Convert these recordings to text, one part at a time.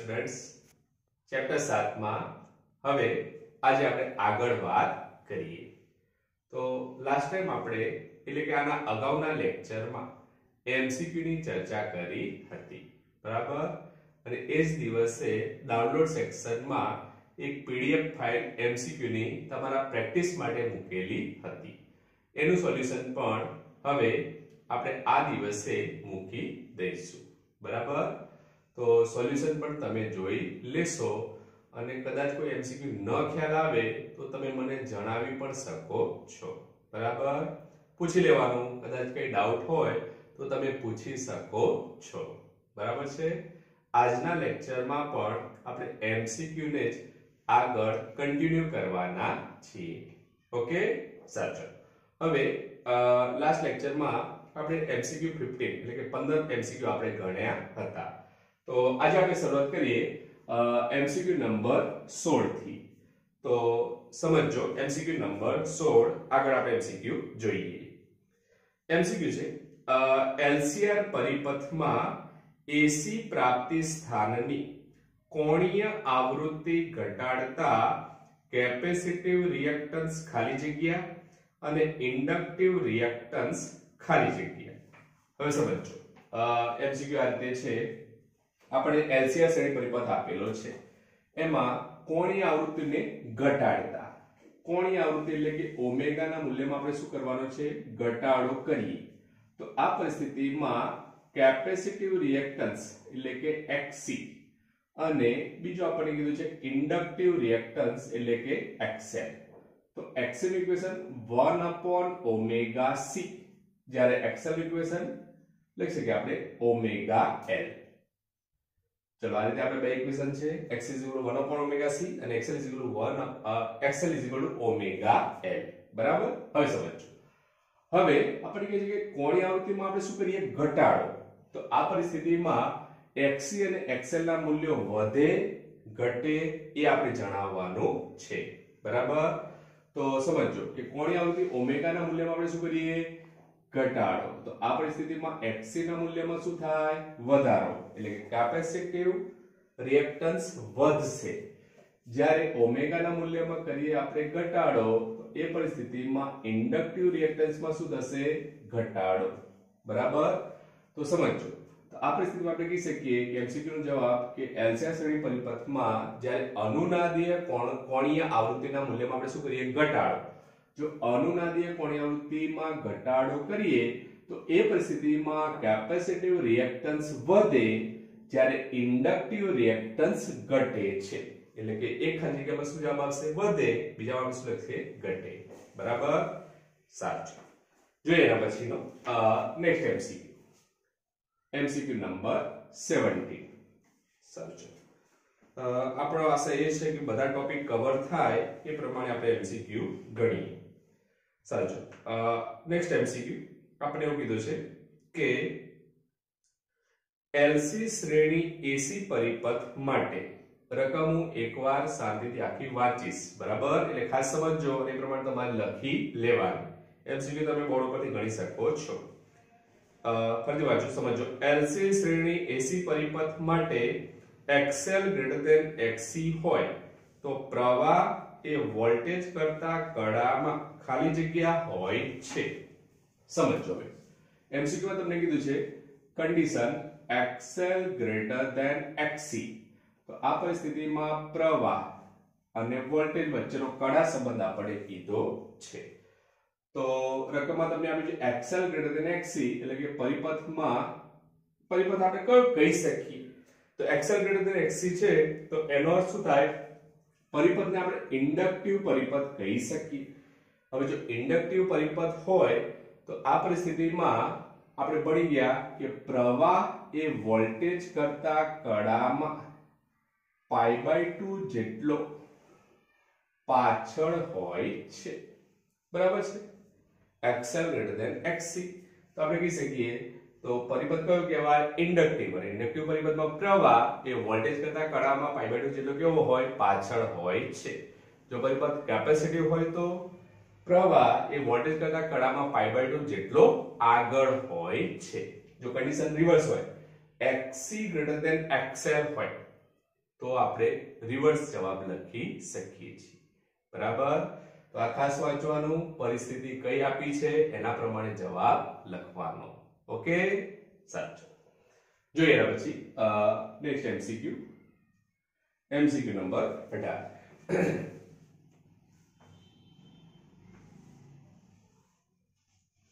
Students chapter 7 માં હવે આજે આપણે આગળ વાત કરીએ તો લાસ્ટ ટાઈમ આપણે એટલે કે આના અગાઉના લેક્ચરમાં એમસીક્યુ ની ચર્ચા કરી હતી બરાબર અને એ જ દિવસે ડાઉનલોડ સેક્શનમાં એક પીડીએફ ફાઇલ એમસીક્યુ ની તમારા પ્રેક્ટિસ માટે મૂકેલી હતી એનું સોલ્યુશન પણ હવે આપણે આ દિવસે મૂકી દઈશું બરાબર तो सोल्यूशन पण तमे जोई लेशो અને કદાચ કોઈ એમસીક્યુ ન ખ્યાલ આવે તો તમે મને જણાવી પણ શકો છો બરાબર પૂછી લેવાનું કદાચ કઈ ડાઉટ હોય તો તમે પૂછી શકો છો બરાબર છે આજના લેક્ચરમાં પણ આપણે એમસીક્યુ ને જ આગળ કન્ટિન્યુ કરવાના છીએ ઓકે સાચો હવે લાસ્ટ લેક્ચરમાં આપણે એમસીક્યુ 15 એટલે કે 15 એમસીક્યુ આપણે ગણ્યા હતા तो आज આપણે શરૂઆત કરીએ एमसीक्यू नंबर 16 थी तो समझो एमसीक्यू नंबर 16 આગળ આપણે एमसीक्यू જોઈએ एमसीक्यू છે एलसीआर परिपथમાં एसी प्राप्ति स्थानની કોણીય આવૃત્તિ ઘટાડતા કેપેસિટિવ રિએક્ટન્સ ખાલી જગ્યા અને ઇન્ડક્ટિવ રિએક્ટન્સ ખાલી જગ્યા હવે સમજો एमसीक्यू આ રીતે છે આપણે એલસીઆર શ્રેણી પરિપથ આપેલો છે એમાં કોણીય આવૃત્તિને ઘટાડતા કોણીય આવૃત્તિ એટલે કે ઓમેગાના મૂલ્યમાં આપણે શું કરવાનો છે ઘટાડો કરીએ તો આ પરિસ્થિતિમાં કેપેસિટિવ રિએક્ટન્સ એટલે કે XC અને બીજો આપણે કીધું છે ઇન્ડક્ટિવ રિએક્ટન્સ એટલે કે XL તો XL ઇક્વેશન 1/ઓમેગા C જ્યારે XL ઇક્વેશન લખી શકીએ આપણે ઓમેગા L चलो आ रीते આપણે બે ઇક્વેશન છે x = 1/ઓમેગા c અને xl = ઓમેગા l બરાબર હવે સમજો હવે આપણે કહે છે કે કોણીય આવૃત્તિમાં આપણે શું કરીએ ઘટાડો તો આ પરિસ્થિતિમાં xc અને xl ના મૂલ્યો વધે ઘટે એ આપણે જણાવવાનું છે બરાબર તો સમજો કે કોણીય આવૃત્તિ ઓમેગા ના મૂલ્યમાં આપણે શું કરીએ ઘટાડો તો આ પરિસ્થિતિમાં xc ના મૂલ્યમાં શું થાય વધારો એટલે કે કેપેસિટિવ રિએક્ટન્સ વધશે જ્યારે ઓમેગા ના મૂલ્યમાં કરીએ આપણે ઘટાડો તો એ પરિસ્થિતિમાં ઇન્ડક્ટિવ રિએક્ટન્સમાં શું થશે ઘટાડો બરાબર તો સમજો તો આ પરિસ્થિતિમાં આપણે કહી શકીએ કે એમસીક્યુ નો જવાબ કે એલસીઆર શ્રેણી પરિપથમાં જ્યારે અનુનાદીય કોણીય આવૃત્તિના મૂલ્યમાં આપણે શું કરીએ ઘટાડો जो अनुनादीय कोणीय आवृत्तिમાં ઘટાડો કરીએ તો એ પરિસ્થિતિમાં કેપેસિટિવ રિએક્ટન્સ વધે જ્યારે ઇન્ડક્ટિવ રિએક્ટન્સ ઘટે છે એટલે કે એક ખાલી જગ્યામાં શું જવાબ આવશે વધે બીજામાં શું લખશે ઘટે બરાબર સાચું જોઈએ એના પછીનો નેક્સ્ટ એમસીક્યુ નંબર 17 સાચું આપણો આશા એ છે કે બધા ટોપિક કવર થાય એ પ્રમાણે આપણે એમસીક્યુ ગણીએ સાચું નેક્સ્ટ એમસીક્યુ આપણે એવું કીધું છે કે એલસી શ્રેણી એસી પરિપથ માટે રકમો એકવાર શાંતિથી આખી વાંચીશ બરાબર એટલે ખાસ સમજજો અને એ પ્રમાણે તમારે લખી લેવાનું એમસીક્યુ તમે બોર્ડ ઉપરથી ગણી શકો છો ફરીથી વાંચો સમજો એલસી શ્રેણી એસી પરિપથ માટે XL > XC હોય તો પ્રવાહ એ વોલ્ટેજ કરતા કડામાં ખાલી જગ્યા હોય છે સમજો હવે એમસીક્યુ માં તમને કીધું છે કન્ડિશન XL > XC તો આ પરિસ્થિતિમાં પ્રવાહ અને વોલ્ટેજ વચ્ચેનો કડા સંબંધ આપણે કીધો છે તો રકમમાં તમને આપ્યું છે XL > XC એટલે કે પરિપથમાં પરિપથ આપણે કયો કહી શકીએ तो XL > XC છે તો એનો અર્થ શું થાય પરિપથને આપણે ઇન્ડક્ટિવ પરિપથ કહી શકીએ હવે જો ઇન્ડક્ટિવ પરિપથ હોય તો આ પરિસ્થિતિમાં આપણે ભણી ગયા કે પ્રવાહ એ વોલ્ટેજ કરતા કડામાં π/2 જેટલો પાછળ હોય છે બરાબર છે XL > XC તો આપણે કહી શકીએ तो परिपथ कयो કહેવાય ઇન્ડક્ટિવ અને ઇન્ડક્ટિવ પરિપથમાં પ્રવાહ એ વોલ્ટેજ કરતા કડામાં π/2 જેટલો કેવો હોય પાછળ હોય છે જો પરિપથ કેપેસિટિવ હોય તો પ્રવાહ એ વોલ્ટેજ કરતા કડામાં π/2 જેટલો આગળ હોય છે જો કન્ડિશન રિવર્સ હોય XC > XL હોય તો આપણે રિવર્સ જવાબ લખી શકીએ છીએ। બરાબર, તો આ ખાસ વાંચવાનું, પરિસ્થિતિ કઈ આપી છે એના પ્રમાણે જવાબ લખવાનો। ઓકે, સાચું। જોઈએ એના પછી નેક્સ્ટ એમસીક્યુ, એમસીક્યુ નંબર 18।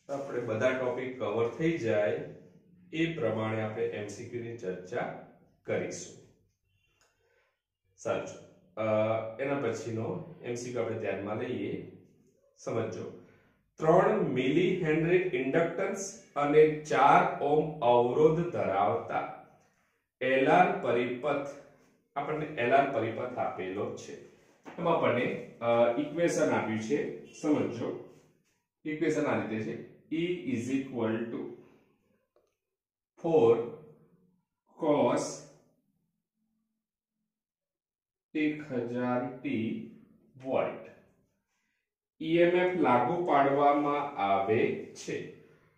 આપણે બધા ટોપિક કવર થઈ જાય એ પ્રમાણે આપણે એમસીક્યુ ની ચર્ચા કરીશું। સાચું, એના પછીનો એમસીક્યુ આપણે ધ્યાનમાં લઈએ। સમજો, 3 મિલી હેનરી ઇન્ડક્ટન્સ અને 4 ઓહ્મ અવરોધ ધરાવતા એલઆર પરિપથ, આપણને એલઆર પરિપથ આપેલો છે। એમાં આપણને ઇક્વેશન આપ્યું છે, સમજો। ઇક્વેશન આ રીતે છે, E is equal to 4 cos 1000t volt EMF લાગુ પાડવામાં આવે છે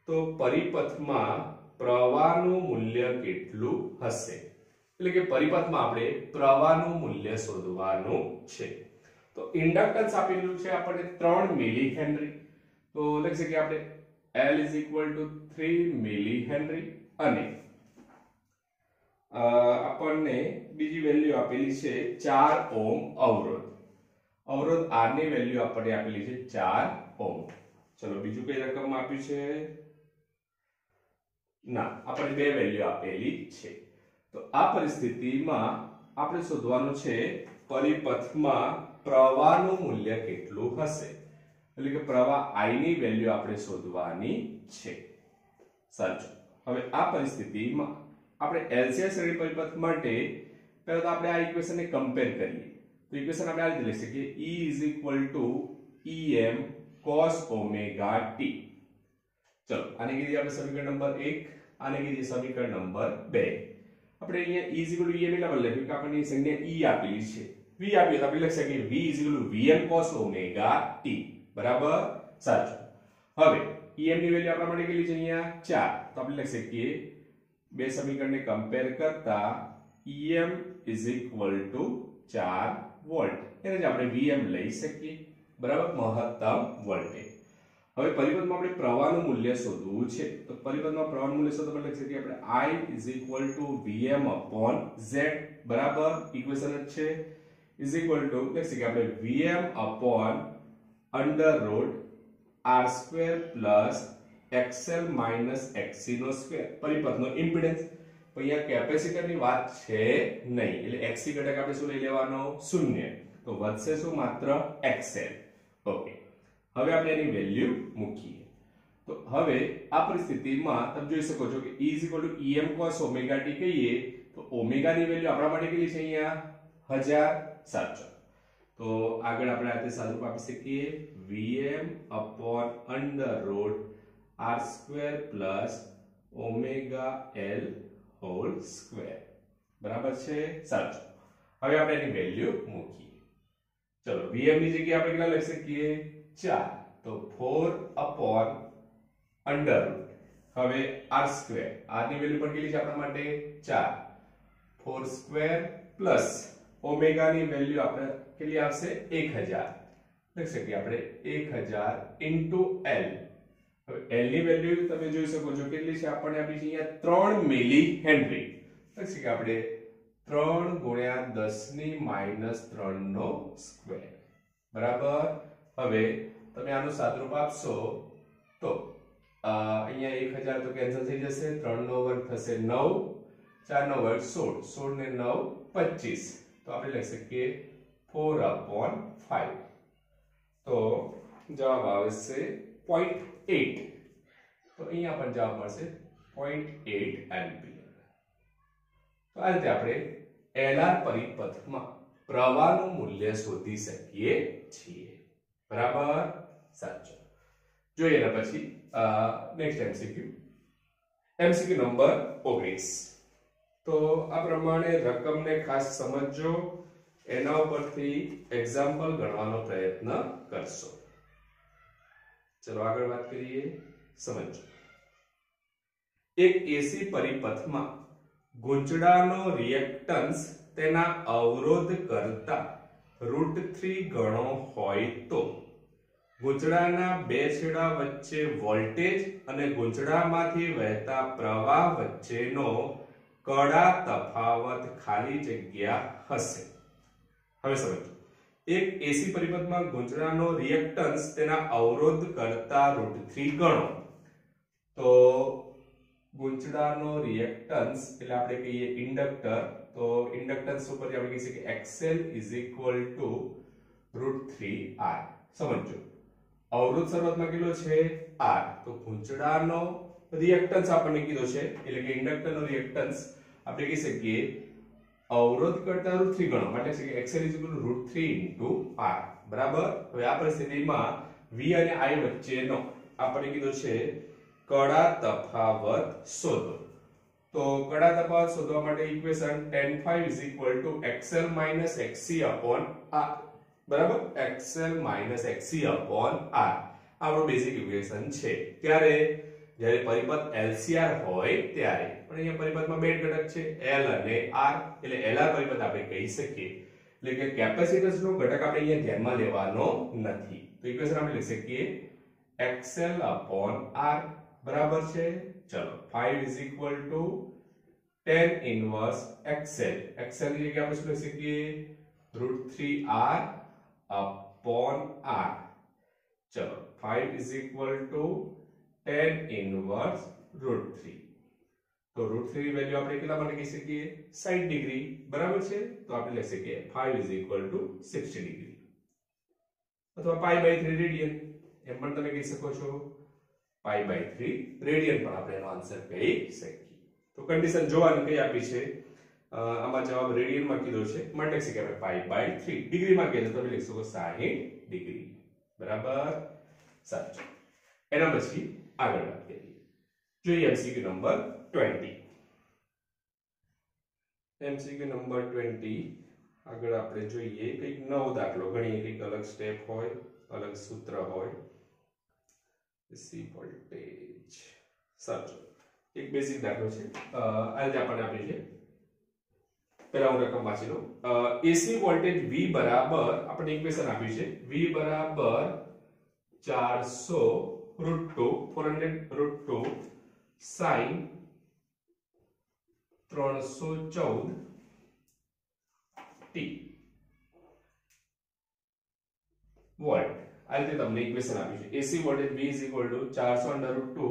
તો પરિપથમાં પ્રવાહનું મૂલ્ય કેટલું હશે? એટલે કે પરિપથમાં આપણે પ્રવાહનું મૂલ્ય શોધવાનું છે। તો ઇન્ડક્ટન્સ આપેલું છે આપણને 3 મિલી હેનરી, તો લખી શકીએ આપણે L is equal to 3 milli henry અને આપણને બીજી વેલ્યુ આપેલી છે 4 ઓહ્મ અવરોધ। અવરોધ R ની વેલ્યુ આપણને આપેલી છે 4 ઓહ્મ। ચલો બીજું કઈ રકમ આપ્યું છે? ના, આપણને બે વેલ્યુ આપેલી છે। તો આ પરિસ્થિતિમાં આપણે શોધવાનું છે પરિપથમાં પ્રવાહનું મૂલ્ય કેટલું હશે, એટલે કે પ્રવાહ I ની વેલ્યુ આપણે શોધવાની છે। સાચું, હવે આ પરિસ્થિતિમાં આપણે એલસીઆર શ્રેણી પરિપથ માટે પહેલા તો આપણે આ ઇક્વેશન ને કમ્પેર કરીએ। તો ઇક્વેશન આપણે આ રીતે લખી શકીએ, E is equal to Em cos omega t। ચલો આને કીધી આપણે સમીકરણ નંબર 1, આને કીધી સમીકરણ નંબર 2। આપણે અહીંયા E is equal to Em એટલે આપણે લખ્યું કે આપણને સંજ્ઞા E આપેલી છે, V આપી તો આપણે લખી શકીએ V is equal to Vm cos omega t। બરાબર, સાચું। હવે Em ની વેલ્યુ આપણા માટે કેટલી છે? અહીંયા 4, તો આપણે લખી શકીએ બે સમીકરણને કમ્પેર કરતા Em is equal to 4 volt, એને જ આપણે Vm લઈ શકીએ। બરાબર, મહત્તમ વોલ્ટેજ। હવે પરિપથમાં આપણે પ્રવાહનું મૂલ્ય શોધવું છે, તો પરિપથમાં પ્રવાહનું મૂલ્ય શોધવા માટે લખી શકીએ આપણે I is equal to Vm upon Z। બરાબર, ઇક્વેશન જ છે, is equal to લખી શકીએ આપણે Vm upon under root r square plus xl minus xc નો સ્ક્વેર, પરિપથનો ઇમ્પિડન્સ। તો અહીંયા કેપેસિટરની વાત છે નહીં, એટલે xc ઘટક આપણે શું લઈ લેવાનો? 0, તો વધશે શું? માત્ર xl। ઓકે, હવે આપણે એની વેલ્યુ મૂકીએ। તો હવે આ પરિસ્થિતિમાં તમે જોઈ શકો છો કે E is equal to Em cos omega t કહીએ તો ઓમેગા ની વેલ્યુ આપણા માટે કેટલી છે? અહીંયા 1000। સાચું, તો આગળ આપણે આ રીતે સાદું આપી શકીએ Vm upon under root r square plus omega l whole square। બરાબર છે, સાચું। હવે આપણે એની વેલ્યુ મૂકીએ। ચલો Vm ની જગ્યાએ આપણે કેટલા લખી શકીએ? 4, તો 4 upon under root, હવે r square, r ની વેલ્યુ પણ કેટલી છે આપણા માટે? 4, 4 square plus ઓમેગા ની વેલ્યુ આપણે કેટલી આવશે? 1000, લખી શકીએ આપણે 1000 into l। હવે l ની વેલ્યુ તમે જોઈ શકો છો કેટલી છે? આપણને આપી છે અહીંયા 3 મિલી હેનરી, લખી શકીએ આપણે 3 ગુણ્યા 10 ની -3 નો સ્ક્વેર। બરાબર, હવે તમે આનું સાદુરૂપ આપશો તો અહીંયા 1000 તો કેન્સલ થઈ જશે, 3 નો વર્ગ થશે 9, 4 નો વર્ગ 16, 16 ને 9 25, તો આપણે લખી શકીએ 4/5। તો જવાબ આવશે 0.8, તો અહીંયા પણ જવાબ મળશે 0.8 એમ્પિયર। તો આ રીતે આપણે એલઆર પરિપથમાં પ્રવાહનું મૂલ્ય શોધી શકીએ છીએ। બરાબર, સાચું। જોઈએ એના પછી નેક્સ્ટ એમસીક્યુ, એમસીક્યુ નંબર 19। તો આ પ્રમાણે રકમને ખાસ સમજજો, એના ઉપરથી એક્ઝામ્પલ ગણવાનો પ્રયત્ન કરશો। ચલો આગળ વાત કરીએ, સમજો। એક એસી પરિપથમાં ગૂંચળાનો રિએક્ટન્સ તેના અવરોધ કરતા √3 ગણો હોય તો ગૂંચળાના બે છેડા વચ્ચે વોલ્ટેજ અને ગૂંચળામાંથી વહેતા પ્રવાહ વચ્ચેનો કડા તફાવત ખાલી જગ્યા હશે. હવે સમજો, એક એસી પરિપથમાં ગૂંચળાનો રિએક્ટન્સ તેના અવરોધ કરતા √3 ગણો. તો ગૂંચળાનો રિએક્ટન્સ એટલે આપણે કહીએ ઇન્ડક્ટર, તો ઇન્ડક્ટન્સ ઉપરથી આપણે કહી શકીએ XL √3R. સમજો, અવરોધ શરૂઆતમાં કેટલો છે R, તો ગૂંચળાનો રિએક્ટન્સ આપણને કીધો છે એટલે કે ઇન્ડક્ટરનો રિએક્ટન્સ આપણે કહી શકીએ અવરોધ કરતા √3 ગણો, એટલે છે કે XL √3 R. બરાબર. હવે આ પરિસ્થિતિમાં V અને I વચ્ચેનો આપણે કીધો છે કડા તફાવત શોધો. તો કડા તફાવત શોધવા માટે equation tan phi XL XC R. બરાબર, XL XC R આપણો બેઝિક ઇક્વેશન છે. ત્યારે જ્યારે પરિપથ LCR હોય ત્યારે, પણ અહીંયા પરિપથમાં બે ઘટક છે L અને R, એટલે LR પરિપથ આપણે કહી શકીએ. એટલે કે કેપેસિટન્સનો ઘટક આપણે અહીંયા ધ્યાનમાં લેવાનો નથી. તો ઇક્વેશન આપણે લખી શકીએ XL R બરાબર છે. ચલો, 5 tan inverse XL. XL ની જગ્યાએ આપણે શું લખી શકીએ √3R upon R. चलो 5 tan inverse √3. तो √3 ની વેલ્યુ આપણે કેટલા માટે કહી શકીએ 60 ડિગ્રી. બરાબર છે. તો આપણે લખી શકીએ 5 60 ડિગ્રી અથવા π/3 રેડિયન એમ પણ તમે કહી શકો છો. π/3 રેડિયન પણ આપણે એનો આન્સર કહી શકીએ. તો કન્ડિશન જોવાની કઈ આપી છે, આમાં જવાબ રેડિયન માં કીધો છે, માટે લખી શકીએ π/3. ડિગ્રી માં કીધું તમે લખી શકો 60 ડિગ્રી. બરાબર, સાચું. એના પછી આગળ વાત કરીએ. જોઈએ MCQ નંબર 20. MCQ નંબર 20 આગળ આપણે જોઈએ કંઈક નવો દાખલો ગણીએ, કંઈક અલગ સ્ટેપ હોય, અલગ સૂત્ર હોય. AC voltage. સાચું, એક બેઝિક દાખલો છે. આજે આપણને આપ્યું છે, પહેલા હું રકમ વાંચી લઉં. એસી વોલ્ટેજ V બરાબર આપણને ઇક્વેશન આપ્યું છે V બરાબર 400 sin 314 t વોલ્ટ. આ રીતે તમને ઇક્વેશન આપ્યું છે. AC voltage V 400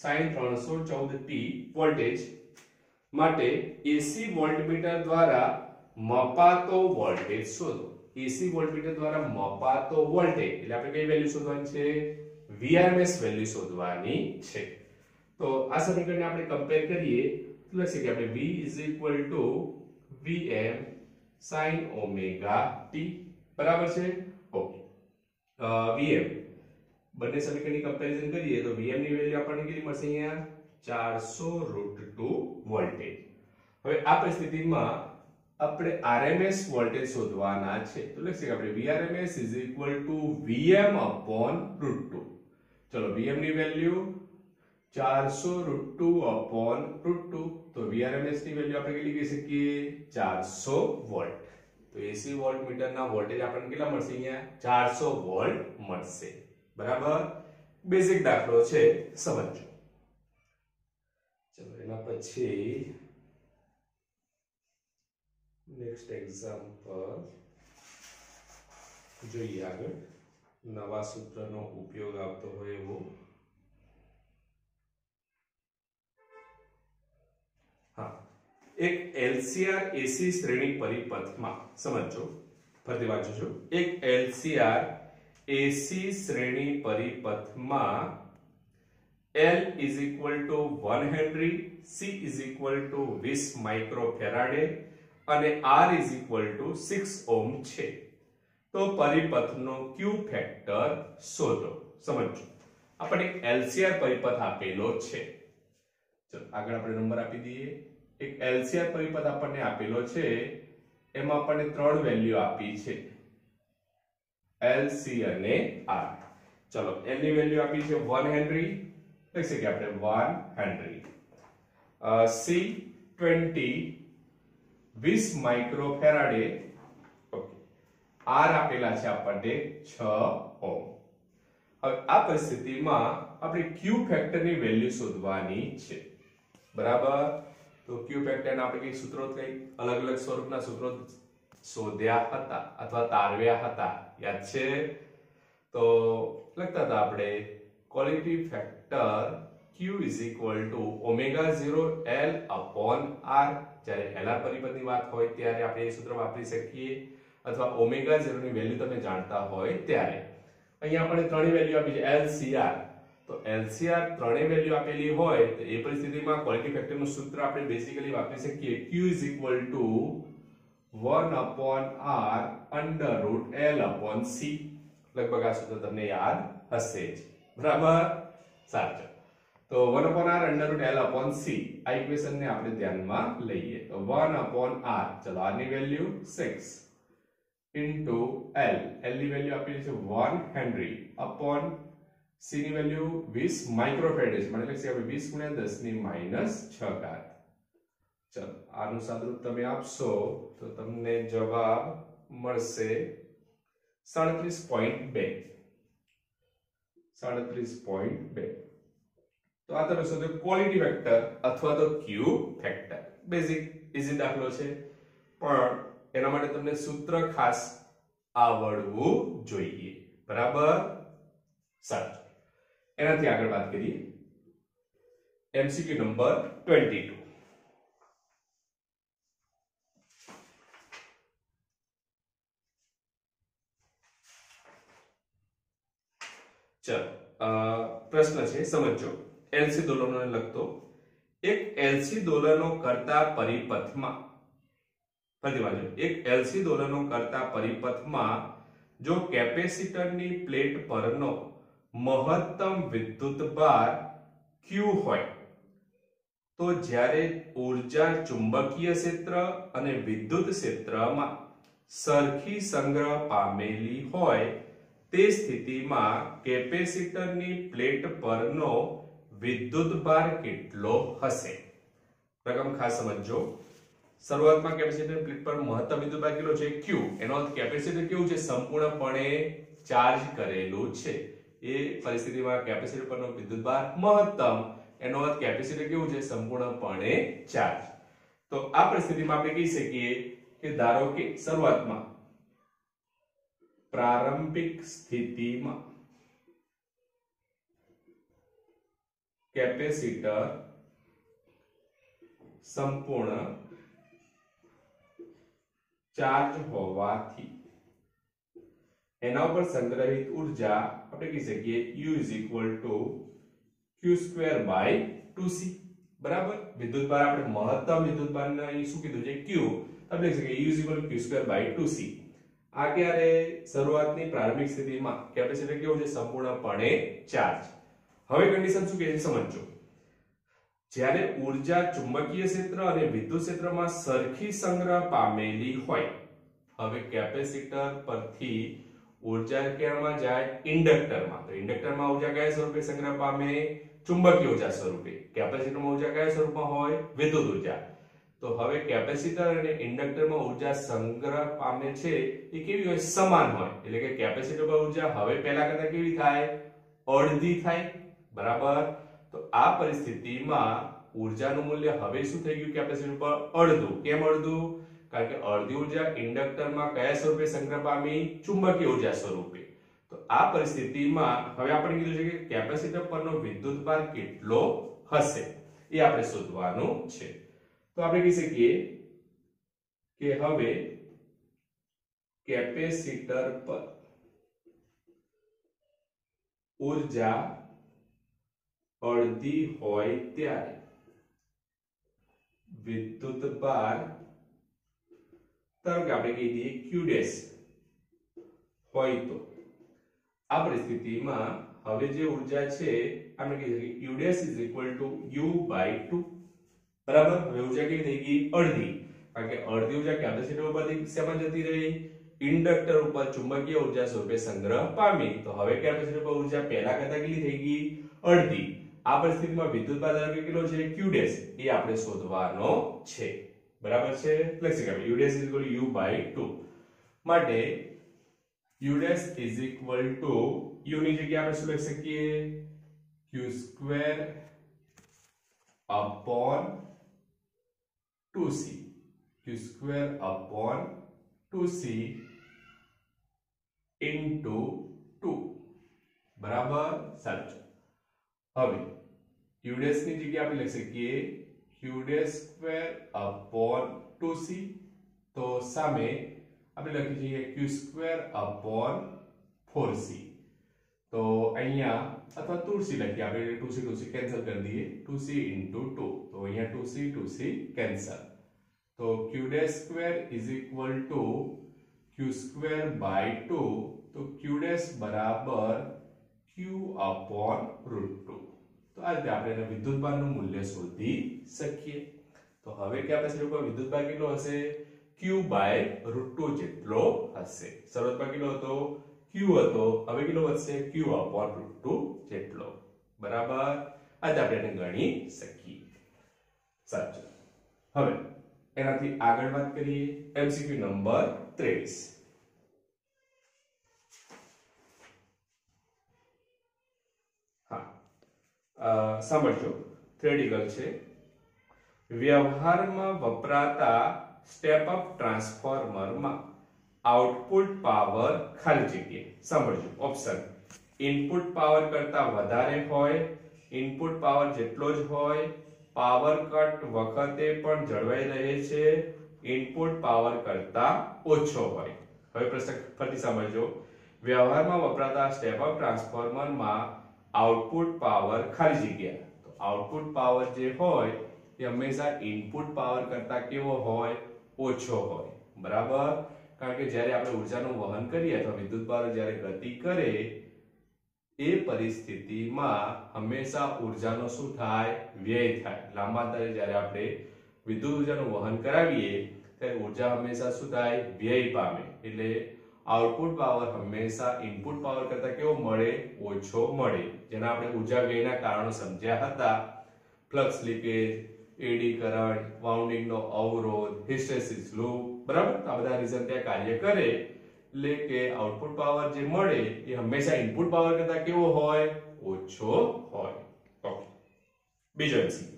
sin 314 t voltage માટે એસી વોલ્ટમીટર દ્વારા મપાતો વોલ્ટેજ શોધો. એસી વોલ્ટમીટર દ્વારા મપાતો વોલ્ટેજ એટલે આપણે કઈ વેલ્યુ શોધવાની છે, VRMS વેલ્યુ શોધવાની છે. તો આ સમીકરણને આપણે કમ્પેર કરીએ તો લખી શકીએ આપણે V VM sin omega t. બરાબર છે. ઓકે, VM બંને સમીકરણની કમ્પેરિઝન કરીએ તો VM ની વેલ્યુ આપણને કેટલી મળશે અહીંયા 400 વોલ્ટેજ. હવે આ પરિસ્થિતિમાં આપણે RMS વોલ્ટેજ શોધવાના છે. તો લખી શકીએ આપણે VRMS VM √2. ચલો, VM ની વેલ્યુ 400 √2 તો VRMS ની વેલ્યુ આપણે કેટલી કહી શકીએ 400 વોલ્ટ. તો એસી વોલ્ટમીટરના વોલ્ટેજ આપણને કેટલા મળશે અહીંયા 400 વોલ્ટ મળશે. બરાબર, બેઝિક દાખલો છે, સમજો. ચલો, એના પછી નેક્સ્ટ એક્ઝામ્પલ જોઈએ. આગળ નવા સૂત્રનો ઉપયોગ આવતો હોય એવો. હા, એક LCR એસી શ્રેણી પરિપથમાં સમજો, ફરીથી વાંચું છું. એક LCR એસી શ્રેણી પરિપથમાં L is equal to 1 Henry, C is equal to 20 માઇક્રોફેરાડે અને R is equal to 6 ohm છે. તો પરિપથનો Q ફેક્ટર શોધો. સમજો, આપણે LCR પરિપથ આપેલો છે. ચલો, આગળ આપણે નંબર આપી દઈએ. એક LCR પરિપથ આપણને આપેલો છે, એમાં આપણને ત્રણ વેલ્યુ આપી છે L, C અને R. ચલો, L ની વેલ્યુ આપી છે 1 હેનરી, લખી શકીએ આપણે 1 હેનરી. C 20 20 માઇક્રોફેરાડે. ઓકે, આર આપેલા છે આપણને 6 ઓહ્મ. હવે આ પરિસ્થિતિમાં આપણે ક્યુ ફેક્ટરની વેલ્યુ શોધવાની છે. બરાબર, તો ક્યુ ફેક્ટરના આપણે કઈ સૂત્રો કઈ અલગ અલગ સ્વરૂપના સૂત્રો શોધ્યા હતા અથવા તારવ્યા હતા, યાદ છે? તો લખતા હતા આપણે quality factor Q is equal to omega 0 L upon R. જ્યારે LR પરિબળની વાત હોય ત્યારે આપણે એ સૂત્ર વાપરી શકીએ, અથવા ઓમેગા 0 ની વેલ્યુ તમે જાણતા હોય ત્યારે. અહીંયા આપણે ત્રણેય વેલ્યુ આપી છે LCR. તો LCR ત્રણેય વેલ્યુ આપેલી હોય તો એ પરિસ્થિતિમાં ક્વોલિટી ફેક્ટરનું સૂત્ર આપણે બેઝિકલી વાપરી શકીએ Q is equal to 1 upon R under root L upon C. લગભગ આ સૂત્ર તમને યાદ હશે જ. બરાબર, સાચું. તો 1 upon R under root L upon C આ ઇક્વેશન ને આપણે ધ્યાનમાં લઈએ. તો 1 upon R, ચલો R ની વેલ્યુ 6 into L, L ની વેલ્યુ આપેલી છે 1 હેનરી upon C ની વેલ્યુ 20 માઇક્રોફેરાડ છે. મને લખશે આપણે 20 ગુણ્યા 10 ની માઈનસ 6 ઘાત. ચલો આનું સાદુરૂપ તમે આપશો તો તમને જવાબ મળશે 37.2. 37.2. તો આ તમે શોધો ક્વોલિટી વેક્ટર અથવા તો ક્યુ ફેક્ટર. બેઝિક ઇઝી દાખલો છે, પણ એના માટે તમને સૂત્ર ખાસ આવડવું જોઈએ. બરાબર, સાચું. એનાથી આગળ વાત કરીએ. MCQ number 22. ચલો પ્રશ્ન છે, સમજો. એલસી દોલનોને લગતો એક એલસી દોલનો કરતા પરિપથમાં, એક એલસી દોલનો કરતા પરિપથમાં જો કેપેસિટરની પ્લેટ પરનો મહત્તમ વિદ્યુતભાર Q હોય તો જ્યારે ઊર્જા ચુંબકીય ક્ષેત્ર અને વિદ્યુત ક્ષેત્રમાં સરખી સંગ્રહ પામેલી હોય તે સ્થિતિમાં કેપેસિટરની પ્લેટ પરનો વિદ્યુતભાર કેટલો હશે? રકમ ખાસ સમજો. શરૂઆતમાં કેપેસિટરની પ્લેટ પર મહત્તમ વિદ્યુતભાર કેટલો છે? Q. એનો અર્થ કેપેસિટર કેવું છે? સંપૂર્ણપણે ચાર્જ કરેલું છે. એ પરિસ્થિતિમાં કેપેસિટર પરનો વિદ્યુતભાર મહત્તમ, એનો અર્થ કેપેસિટર કેવું છે? સંપૂર્ણપણે ચાર્જ. તો આ પરિસ્થિતિમાં આપણે કહી શકીએ કે ધારો કે શરૂઆતમાં પ્રારંભિક સ્થિતિમાં કેપેસિટર સંપૂર્ણ ચાર્જ હોવાથી એના ઉપર સંગ્રહિત ઊર્જા આપણે કહી શકીએ U is equal to Q²/2C. બરાબર, વિદ્યુતભાર આપણે મહત્તમ વિદ્યુતભારને અહીં શું કીધું છે? Q. આપણે લખી શકીએ U is equal to Q²/2C. આ ક્યારે? શરૂઆતની પ્રારંભિક સ્થિતિમાં કેપેસિટર કેવું છે? સંપૂર્ણપણે ચાર્જ. હવે કન્ડિશન શું કહે છે સમજો. જ્યારે ઊર્જા ચુંબકીય ક્ષેત્ર અને વિદ્યુત ક્ષેત્રમાં સરખી સંગ્રહ પામેલી હોય. હવે કેપેસિટર પરથી ઊર્જા ક્યાંમાં જાય? ઇન્ડક્ટરમાં. તો ઇન્ડક્ટરમાં ઊર્જા કયા સ્વરૂપે સંગ્રહ પામે? ચુંબકીય ઊર્જા સ્વરૂપે. કેપેસિટરમાં ઊર્જા કયા સ્વરૂપમાં હોય? વિદ્યુત ઊર્જા. તો હવે કેપેસિટર અને ઇન્ડક્ટરમાં ઊર્જા સંગ્રહ પામે છે એ કેવી હોય? સમાન હોય. એટલે કે કેપેસિટર પર ઊર્જા હવે પહેલા કરતા કેવી થાય? અડધી થાય. બરાબર, તો આ પરિસ્થિતિમાં ઊર્જાનું મૂલ્ય હવે શું થઈ ગયું? કેપેસિટર પર અડધું. કેમ અડધું? કારણ કે અડધી ઊર્જા ઇન્ડક્ટરમાં કયા સ્વરૂપે સંગ્રહ પામી? ચુંબકીય ઊર્જા સ્વરૂપે. તો આ પરિસ્થિતિમાં હવે આપણે કીધું છે કે કેપેસિટર પરનો વિદ્યુતભાર કેટલો હશે એ આપણે શોધવાનું છે. તો આપણે કહી શકીએ કે હવે કેપેસિટર પર ઊર્જા અડધી હોય ત્યારે વિદ્યુતભાર ધારો કે આપણે કહી દઈએ Q' હોય તો આ પરિસ્થિતિમાં હવે જે ઊર્જા છે આપણે કહી શકીએ Q' is equal to U/2. બરાબર, હવે ઊર્જા કેવી થઈ ગઈ? અડધી. કારણ કે અડધી ઊર્જા કેપેસિટર ઉપરથી શેમાં જતી રહી? ઇન્ડક્ટર ઉપર ચુંબકીય ઊર્જા સ્વરૂપે સંગ્રહ પામી. તો હવે કેપેસિટર પર ઊર્જા પહેલા કરતા કેટલી થઈ ગઈ? અડધી. આ પરિસ્થિતિમાં વિદ્યુતભાર ધારો કે કેટલો છે? Q' એ આપણે શોધવાનો છે. બરાબર છે લખી શકાય u dash is equal to u by 2 માટે u dash is equal to u ની જગ્યાએ આપણે શું લખી શકીએ q square upon 2c q square upon 2c into 2 બરાબર સાચું હવે u dash ની જગ્યાએ આપણે લખી શકીએ q dash square upon 2c તો સામે આપણે લખી શકીએ q square upon 4c તો અહીંયા અથવા 2c લખીએ આપણે 2c કેન્સલ કરી દઈએ 2c into 2 તો અહીંયા 2c કેન્સલ તો q dash square is equal to q square by 2 તો q dash બરાબર q upon √2 તો આ રીતે આપણે એના વિદ્યુતભારનું મૂલ્ય શોધી શકીએ તો હવે કે આપણે સ્વરૂપમાં વિદ્યુતભાર કેટલો હશે q by √2 જેટલો હશે શરૂઆતમાં કેટલો હતો q હતો હવે કેટલો વધશે q upon √2 જેટલો બરાબર આજે આપણે એને ગણી શકીએ સાચું હવે એનાથી આગળ વાત કરીએ MCQ નંબર 23 સાંભળજો થિયરિટિકલ છે વ્યવહારમાં વપરાતા સ્ટેપ અપ ટ્રાન્સફોર્મરમાં આઉટપુટ પાવર ખાલી જગ્યા સાંભળજો ઓપ્શન ઇનપુટ પાવર કરતા વધારે હોય ઇનપુટ પાવર જેટલો જ હોય પાવર કટ વખતે પણ જળવાઈ રહે છે ઇનપુટ પાવર કરતા ઓછો હોય હવે પ્રશ્ન ફરીથી સાંભળજો વ્યવહારમાં વપરાતા સ્ટેપ અપ ટ્રાન્સફોર્મરમાં આઉટપુટ પાવર ખાલી જગ્યા તો આઉટપુટ પાવર જે હોય એ હંમેશા ઇનપુટ પાવર કરતા કેવો હોય ઓછો હોય બરાબર કારણ કે જ્યારે આપણે ઊર્જાનું વહન કરીએ અથવા વિદ્યુતભાર જ્યારે ગતિ કરે એ પરિસ્થિતિમાં હંમેશા ઊર્જાનો શું થાય વ્યય થાય લાંબા અંતરે જ્યારે આપણે વિદ્યુત ઊર્જાનું વહન કરાવીએ ત્યારે ઊર્જા હંમેશા શું થાય વ્યય પામે એટલે આઉટપુટ પાવર હંમેશા ઇનપુટ પાવર કરતા કેવો મળે ઓછો મળે જેના આપણે ઊર્જા વ્યયના કારણો સમજ્યા હતા ફ્લક્સ લીકેજ એડી કરંટ વાઉન્ડિંગ નો અવરોધ હિસ્ટેરેસિસ લૂપ બરાબર આ બધા રીઝન ત્યાં કાર્ય કરે એટલે કે આઉટપુટ પાવર જે મળે એ હંમેશા ઇનપુટ પાવર કરતા કેવો હોય ઓછો હોય ઓકે બીજો એમસી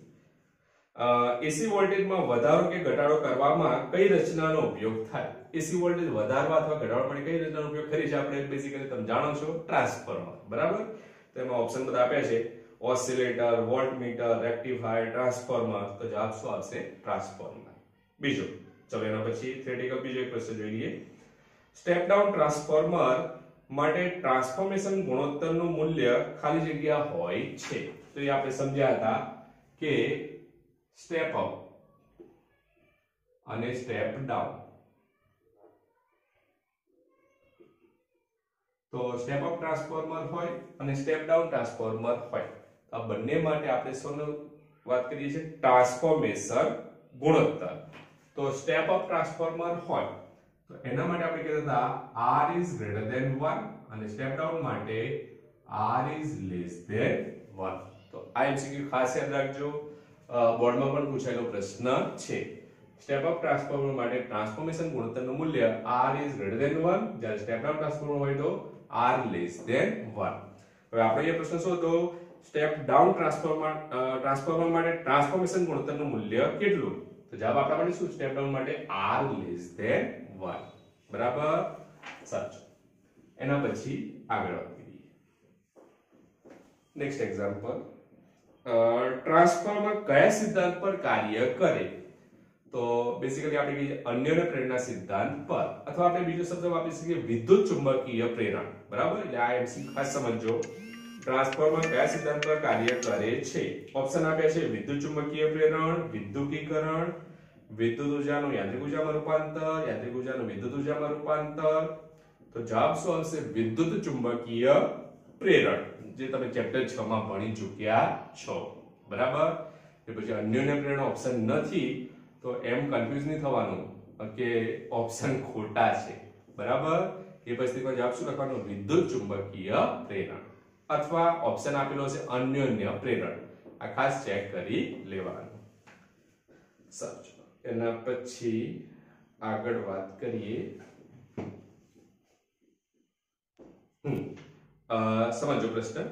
એસી વોલ્ટેજમાં વધારો કે ઘટાડો કરવામાં કઈ રચનાનો ઉપયોગ થાય એસી વોલ્ટેજ વધારવા અથવા ઘટાડવા માટે કઈ રચનાનો ઉપયોગ કરી છે આપણે બેસિકલી તમે જાણો છો ટ્રાન્સફોર્મર બરાબર તો એમાં ઓપ્શન બધા આપ્યા છે ઓસિલેટર વોલ્ટમીટર રેક્ટિફાયર ટ્રાન્સફોર્મર તો જવાબ શું આવશે ટ્રાન્સફોર્મર બીજો ચલો એના પછી થિયરિટિકલ બીજો એક પ્રશ્ન જોઈ લઈએ સ્ટેપ ડાઉન ટ્રાન્સફોર્મર માટે ટ્રાન્સફોર્મેશન ગુણોત્તરનું મૂલ્ય ખાલી જગ્યા હોય છે તો એ આપણે સમજ્યા હતા કે સ્ટેપ અપ અને સ્ટેપ ડાઉન તો સ્ટેપ અપ ટ્રાન્સફોર્મર હોય અને સ્ટેપ ડાઉન ટ્રાન્સફોર્મર હોય આ બંને માટે આપણે શોનો વાત કરીએ છીએ ટ્રાન્સફોર્મેશન ગુણોત્તર તો સ્ટેપ અપ ટ્રાન્સફોર્મર હોય તો એના માટે આપણે કહેતા હતા r is greater than 1 અને સ્ટેપ ડાઉન માટે r is less than 1 તો આ MCQ ખાસ યાદ રાખજો બોર્ડમાં પણ પૂછાયેલો પ્રશ્ન છે સ્ટેપ અપ ટ્રાન્સફોર્મર માટે ટ્રાન્સફોર્મેશન ગુણોત્તરનું મૂલ્ય r is greater than 1 જ્યારે સ્ટેપ ડાઉન ટ્રાન્સફોર્મર હોય તો r less than 1 હવે આપણે એ પ્રશ્ન શોધો સ્ટેપ ડાઉન ટ્રાન્સફોર્મર માટે ટ્રાન્સફોર્મેશન ગુણોત્તરનું મૂલ્ય કેટલું તો જવાબ આપણા માટે શું સ્ટેપ ડાઉન માટે r less than 1 બરાબર સાચું એના પછી આગળ વાત કરીએ નેક્સ્ટ એક્ઝામ્પલ ટ્રાન્સફોર્મર કયા સિદ્ધાંત પર કાર્ય કરે તો બેસિકલી આપણે કહીએ અન્યને પ્રેરણા સિદ્ધાંત પર અથવા આપણે બીજો શબ્દ વાપરી શકીએ વિદ્યુત ચુંબકીય પ્રેરણ બરાબર એટલે આ એમસી ખાસ સમજો ટ્રાન્સફોર્મર કયા સિદ્ધાંત પર કાર્ય કરે છે ઓપ્શન આપ્યા છે વિદ્યુત ચુંબકીય પ્રેરણ વિદ્યુતીકરણ વિદ્યુત ઉર્જાનું યાંત્રિક ઉર્જામાં રૂપાંતર યાંત્રિક ઉર્જાનું વિદ્યુત ઉર્જામાં રૂપાંતર તો જવાબ શું આવશે વિદ્યુત ચુંબકીય પ્રેરણ જે તમે ચેપ્ટર 6 માં ભણી ચૂક્યા છો બરાબર એ પછી અન્યને પ્રેરણા ઓપ્શન નથી તો એમ કન્ફ્યુઝ નહીં થવાનું કે ઓપ્શન ખોટા છે બરાબર એ પરિસ્થિતિમાં જવાબ શું લખવાનો વિદ્યુત ચુંબકીય પ્રેરણ અથવા ઓપ્શન આપેલો છે અન્યોન્ય પ્રેરણ આ ખાસ ચેક કરી લેવાનું સાચું એના પછી આગળ વાત કરીએ સમજો પ્રશ્ન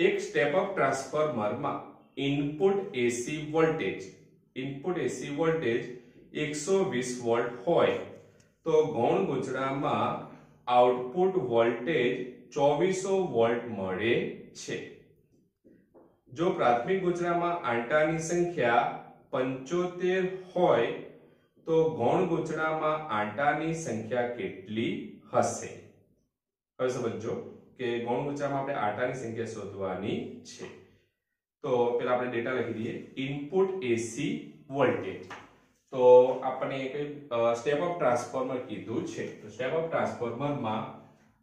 એક સ્ટેપ અપ ટ્રાન્સફોર્મરમાં ઇનપુટ એસી વોલ્ટેજ 120 વોલ્ટ હોય તો ગૌણ ગૂંચળામાં આઉટપુટ વોલ્ટેજ 2400 વોલ્ટ મળે છે જો પ્રાથમિક ગૂંચળામાં આંટાની સંખ્યા 75 હોય તો ગૌણ ગૂંચળામાં આંટાની સંખ્યા કેટલી હશે હવે સમજો કે ગૌણ ગૂંચળામાં આપણે આંટાની સંખ્યા શોધવાની છે તો પહેલા આપણે ડેટા લખી દઈએ ઇનપુટ એસી વોલ્ટેજ તો આપણે એક સ્ટેપ અપ ટ્રાન્સફોર્મર કીધું છે તો સ્ટેપ અપ ટ્રાન્સફોર્મરમાં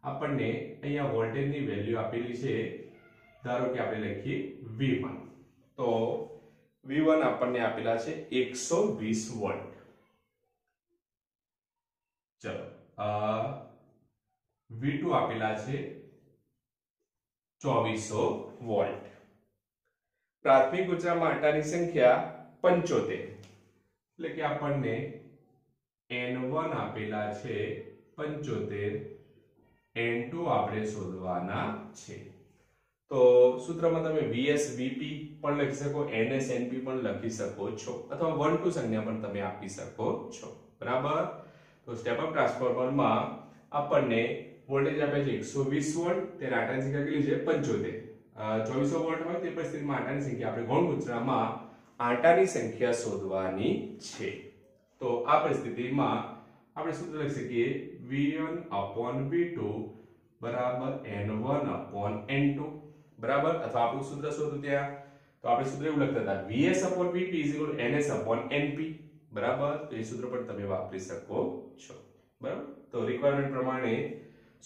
આપણને અહીંયા વોલ્ટેજની વેલ્યુ આપેલી છે ધારો કે આપણે લખીએ V1 તો V1 આપણને આપેલા છે 120 વોલ્ટ ચલો V2 આપેલા છે 2400 વોલ્ટ પ્રાથમિક ગૂંચળામાં આંટાની સંખ્યા 75 એટલે કે આપણને N1 આપેલા છે 75 N2 આપણે શોધવાના છે તો સૂત્રમાં તમે VS VP પણ લખી શકો NS NP પણ લખી શકો છો અથવા 1 2 સંજ્ઞા પણ તમે આપી શકો છો બરાબર તો સ્ટેપ અપ ટ્રાન્સફોર્મરમાં આપણને વોલ્ટેજ આપે છે 120 વોલ્ટ તે આંટાની સંખ્યા કેટલી છે 75 2400 વોલ્ટ હોય તે પરિસ્થિતિમાં આંટાની સંખ્યા આપણે ગૌણ ગૂંચળામાં આંટાની સંખ્યા શોધવાની છે તો આ પરિસ્થિતિમાં આપણે સૂત્ર લખી શકીએ V1/V2 બરાબર N1/N2 બરાબર અથવા આપણું સૂત્ર શોધો ત્યાં તો આપણે સૂત્ર એવું લખતા હતા VS/VP NS/NP બરાબર તો એ સૂત્ર પણ તમે વાપરી શકો છો બરાબર તો રિક્વાયરમેન્ટ પ્રમાણે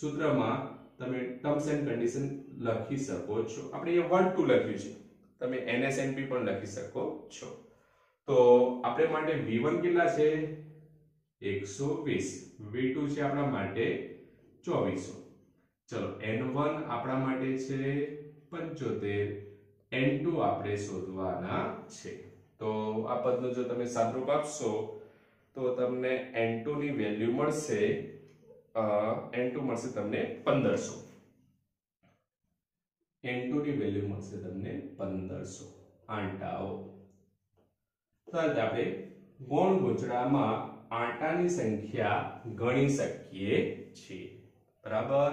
સૂત્રમાં તમે ટર્મ્સ એન્ડ કન્ડિશન લખી શકો છો આપણે એ 1 2 લખ્યું છે તમે NSNP પણ લખી શકો છો તો આપણે માટે V1 કેટલા છે 120 V2 છે આપણા માટે 2400 ચલો N1 આપણા માટે છે 75 N2 આપણે શોધવાના છે તો આ પદનું જો તમે સાદુરૂપ આપશો તો તમને N2 ની વેલ્યુ મળશે N2 મળશે તમને 1500 N2 ની વેલ્યુ મળશે તમને 1500 આંટાઓ તો આપણે ગૌણ ગૂંચળામાં આંટાની સંખ્યા ગણી શકીએ છીએ બરાબર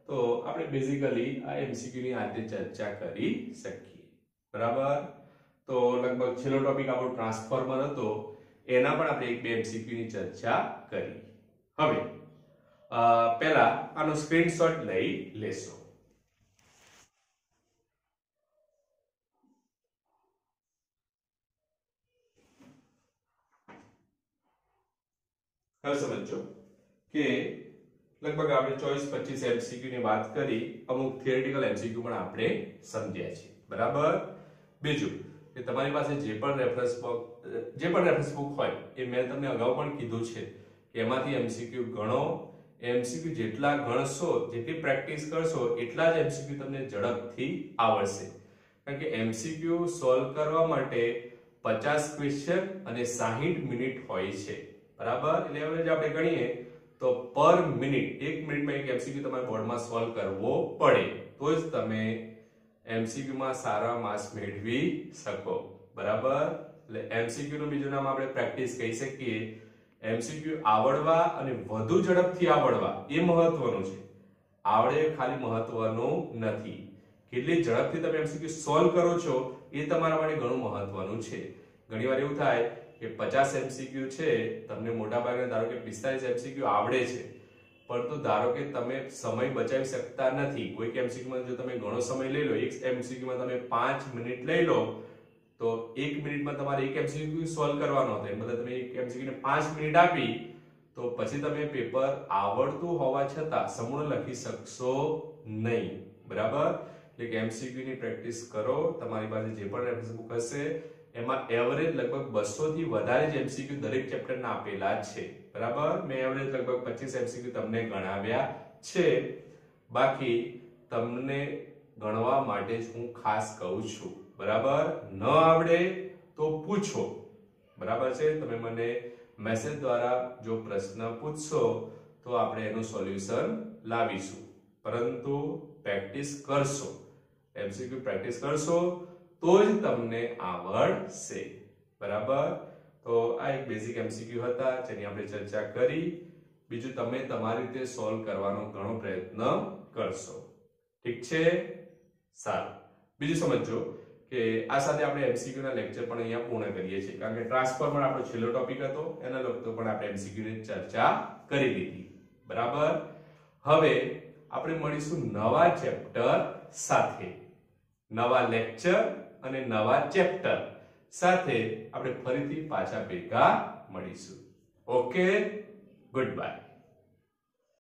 તો આપણે બેઝિકલી આ MCQ ની આજે ચર્ચા કરી શકીએ બરાબર તો લગભગ છેલ્લો ટોપિક આપણો ટ્રાન્સફોર્મર હતો એના પણ આપણે એક બે MCQ ની ચર્ચા કરી હવે પહેલા આનો સ્ક્રીનશોટ લઈ લેશો હવે સમજો કે લગભગ આપણે 24-25 MCQ ની વાત કરી અમુક થિયરેટિકલ MCQ પણ આપણે સમજ્યા છે બરાબર બીજું કે તમારી પાસે જે પણ રેફરન્સ બુક હોય એ મેં તમને અગાઉ પણ કીધું છે કે એમાંથી MCQ ગણો MCQ જેટલા ગણશો જેટલી પ્રેક્ટિસ કરશો એટલા જ MCQ તમને ઝડપથી આવડશે કારણ કે MCQ સોલ્વ કરવા માટે 50 ક્વેશ્ચન અને 60 મિનિટ હોય છે બરાબર એટલે એવરેજ આપણે ગણીએ તો પર મિનિટ 1 મિનિટમાં એક MCQ તમારે બોર્ડમાં સોલ્વ કરવો પડે તો જ તમે MCQ માં સારા માર્ક્સ મેળવી શકો બરાબર એટલે MCQ નું બીજું નામ આપણે પ્રેક્ટિસ કહી શકીએ MCQ આવડવા અને વધુ ઝડપથી આવડવા એ મહત્વનું છે આવડે ખાલી મહત્વનું નથી કેટલી ઝડપથી તમે MCQ સોલ્વ કરો છો એ તમારા માટે ઘણું મહત્વનું છે ઘણીવાર એવું થાય કે 50 MCQ છે તમને મોટા ભાગે ધારો કે 45 MCQ આવડે છે પરંતુ ધારો કે તમે સમય બચાવી શકતા નથી કોઈક MCQ માં જો તમે ઘણો સમય લઈ લો એક MCQ માં તમે 5 મિનિટ લઈ લો તો 1 મિનિટમાં તમારે એક MCQ સોલ્વ કરવાનો હતો મતલબ તમે એક MCQ ને 5 મિનિટ આપી તો પછી તમે પેપર આવડતું હોવા છતાં સંપૂર્ણ લખી શકશો નહીં બરાબર એટલે કે MCQ ની પ્રેક્ટિસ કરો તમારી પાસે જે પણ રેફરન્સ બુક હશે એમાં એવરેજ લગભગ 200 થી વધારે જ MCQ દરેક ચેપ્ટરના આપેલા છે બરાબર મેં એવરેજ લગભગ 25 MCQ તમને ગણાવ્યા છે બાકી તમને ગણવા માટે જ હું ખાસ કહું છું બરાબર ન આવડે તો પૂછો બરાબર છે? તમે મને મેસેજ દ્વારા જો પ્રશ્ન પૂછશો તો આપણે એનું સોલ્યુશન લાવીશું, પરંતુ પ્રેક્ટિસ કરશો, એમસીક્યુ પ્રેક્ટિસ કરશો તો જ તમને આવડશે. બરાબર? તો આ એક બેઝિક એમસીક્યુ હતા જેની આપણે ચર્ચા કરી. બીજું તમે તમારી રીતે સોલ્વ કરવાનો ઘણો પ્રયત્ન કરશો. ઠીક છે? સારું. બીજું સમજો કે આ સાથે આપણે એમસીક્યુ ના લેક્ચર પણ અહીંયા પૂર્ણ કરીએ છીએ, કારણ કે ટ્રાન્સફોર્મર આપણો છેલ્લો ટોપિક હતો, એના લગતો પણ આપણે એમસીક્યુ ની ચર્ચા કરી લીધી. બરાબર? હવે આપણે મળીશું નવા ચેપ્ટર સાથે, નવા લેક્ચર અને નવા ચેપ્ટર સાથે આપણે ફરીથી પાછા ભેગા મળીશું. Okay, good bye.